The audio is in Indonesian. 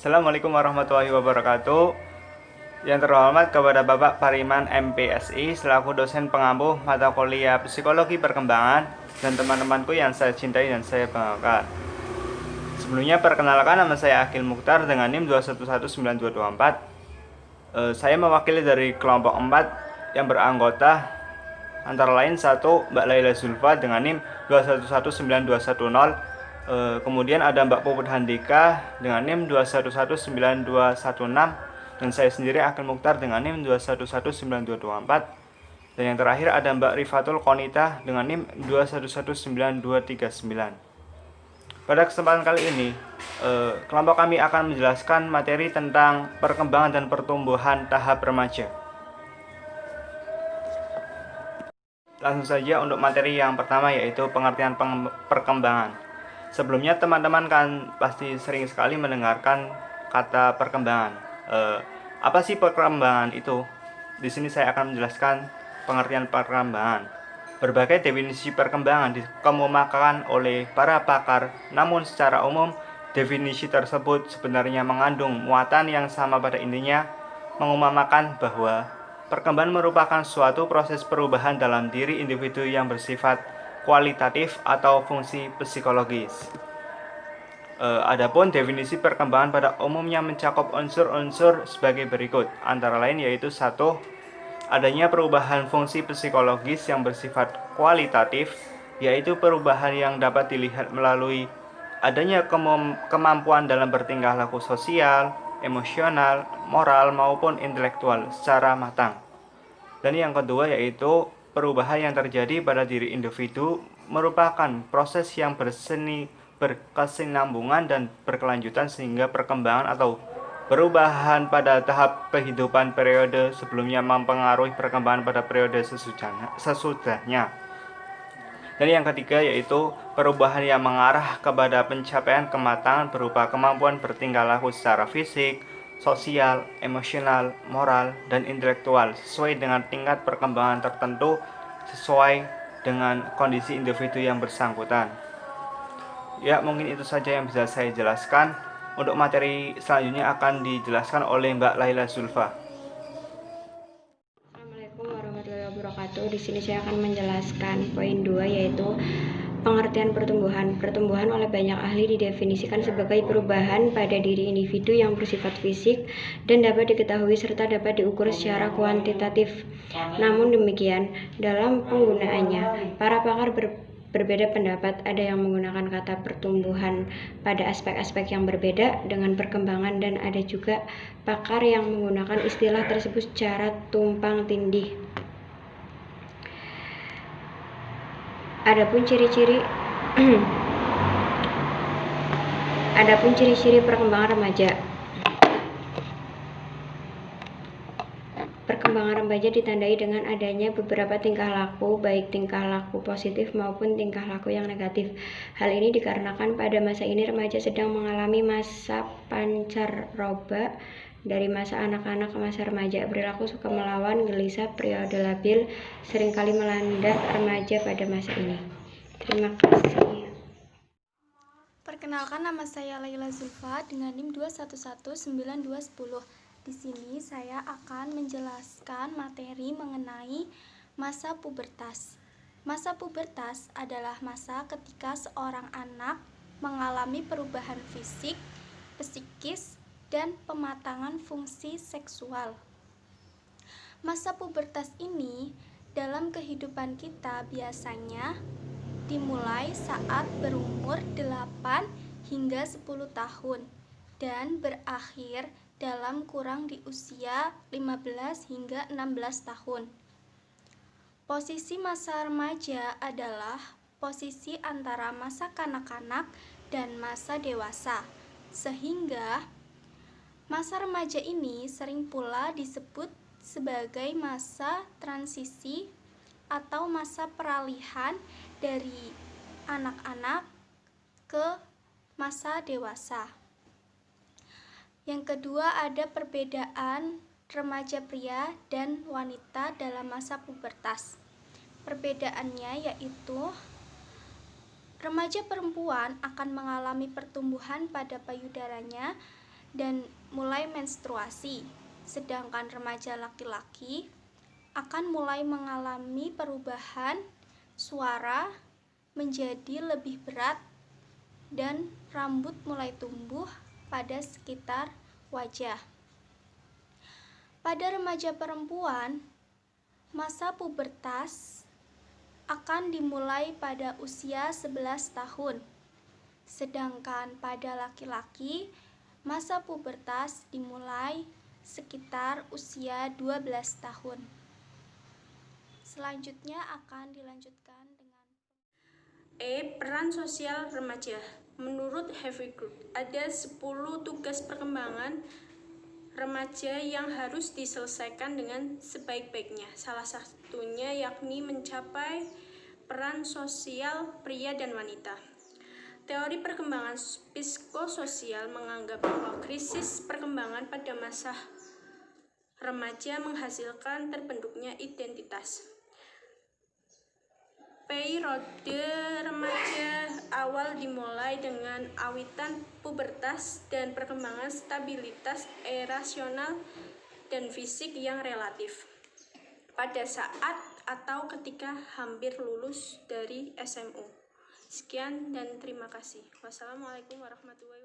Assalamualaikum warahmatullahi wabarakatuh. Yang terhormat kepada Bapak Pariman MPSI selaku dosen pengampu mata kuliah Psikologi Perkembangan dan teman-temanku yang saya cintai dan saya banggakan. Sebelumnya perkenalkan, nama saya Akil Mukhtar dengan NIM 2119224. Saya mewakili dari kelompok 4 yang beranggota antara lain 1 Mbak Laila Zulfa dengan NIM 2119210. Kemudian ada Mbak Puput Handika dengan NIM 2119216 dan saya sendiri Akil Mukhtar dengan NIM 2119224. Dan yang terakhir ada Mbak Rifatul Konita dengan NIM 2119239. Pada kesempatan kali ini, kelompok kami akan menjelaskan materi tentang perkembangan dan pertumbuhan tahap remaja. Langsung saja untuk materi yang pertama, yaitu pengertian perkembangan. Sebelumnya teman-teman kan pasti sering sekali mendengarkan kata perkembangan. Apa sih perkembangan itu? Di sini saya akan menjelaskan pengertian perkembangan. Berbagai definisi perkembangan dikemukakan oleh para pakar, namun secara umum definisi tersebut sebenarnya mengandung muatan yang sama pada intinya, mengumumkan bahwa perkembangan merupakan suatu proses perubahan dalam diri individu yang bersifat kualitatif atau fungsi psikologis. Adapun definisi perkembangan pada umumnya mencakup unsur-unsur sebagai berikut, antara lain yaitu 1. Adanya perubahan fungsi psikologis yang bersifat kualitatif, yaitu perubahan yang dapat dilihat melalui adanya kemampuan dalam bertingkah laku sosial, emosional, moral maupun intelektual secara matang. Dan yang kedua yaitu perubahan yang terjadi pada diri individu merupakan proses yang berkesinambungan dan berkelanjutan sehingga perkembangan atau perubahan pada tahap kehidupan periode sebelumnya mempengaruhi perkembangan pada periode sesudahnya. Dan yang ketiga yaitu perubahan yang mengarah kepada pencapaian kematangan berupa kemampuan bertingkah laku secara fisik, sosial, emosional, moral, dan intelektual sesuai dengan tingkat perkembangan tertentu sesuai dengan kondisi individu yang bersangkutan. Ya, mungkin itu saja yang bisa saya jelaskan. Untuk materi selanjutnya akan dijelaskan oleh Mbak Laila Zulfa. Assalamualaikum warahmatullahi wabarakatuh. Di sini saya akan menjelaskan poin 2 yaitu pengertian pertumbuhan. Pertumbuhan oleh banyak ahli didefinisikan sebagai perubahan pada diri individu yang bersifat fisik dan dapat diketahui serta dapat diukur secara kuantitatif. Namun demikian, dalam penggunaannya, para pakar berbeda pendapat. Ada yang menggunakan kata pertumbuhan pada aspek-aspek yang berbeda dengan perkembangan, dan ada juga pakar yang menggunakan istilah tersebut secara tumpang tindih. Adapun ciri-ciri perkembangan remaja. Perkembangan remaja ditandai dengan adanya beberapa tingkah laku, baik tingkah laku positif maupun tingkah laku yang negatif. Hal ini dikarenakan pada masa ini remaja sedang mengalami masa pancaroba dari masa anak-anak ke masa remaja. Perilaku suka melawan, gelisah, periode labil seringkali melanda remaja pada masa ini. Terima kasih. Perkenalkan, nama saya Laila Zulfa dengan NIM 2119210. Di sini saya akan menjelaskan materi mengenai masa pubertas. Masa pubertas adalah masa ketika seorang anak mengalami perubahan fisik, psikis, dan pematangan fungsi seksual. Masa pubertas ini dalam kehidupan kita biasanya dimulai saat berumur 8 hingga 10 tahun dan berakhir dalam kurang di usia 15 hingga 16 tahun. Posisi masa remaja adalah posisi antara masa kanak-kanak dan masa dewasa, sehingga masa remaja ini sering pula disebut sebagai masa transisi atau masa peralihan dari anak-anak ke masa dewasa. Yang kedua, ada perbedaan remaja pria dan wanita dalam masa pubertas. Perbedaannya yaitu remaja perempuan akan mengalami pertumbuhan pada payudaranya dan mulai menstruasi. Sedangkan remaja laki-laki akan mulai mengalami perubahan suara menjadi lebih berat dan rambut mulai tumbuh pada sekitar wajah. Pada remaja perempuan, masa pubertas akan dimulai pada usia 11 tahun. Sedangkan pada laki-laki, masa pubertas dimulai sekitar usia 12 tahun. Selanjutnya akan dilanjutkan dengan Peran sosial remaja. Menurut Harvey Group, ada 10 tugas perkembangan remaja yang harus diselesaikan dengan sebaik-baiknya. Salah satunya yakni mencapai peran sosial pria dan wanita. Teori perkembangan psikososial menganggap bahwa krisis perkembangan pada masa remaja menghasilkan terbentuknya identitas. Periode remaja awal dimulai dengan awitan pubertas dan perkembangan stabilitas erasional dan fisik yang relatif pada saat atau ketika hampir lulus dari SMU. Sekian dan terima kasih. Wassalamualaikum warahmatullahi wabarakatuh.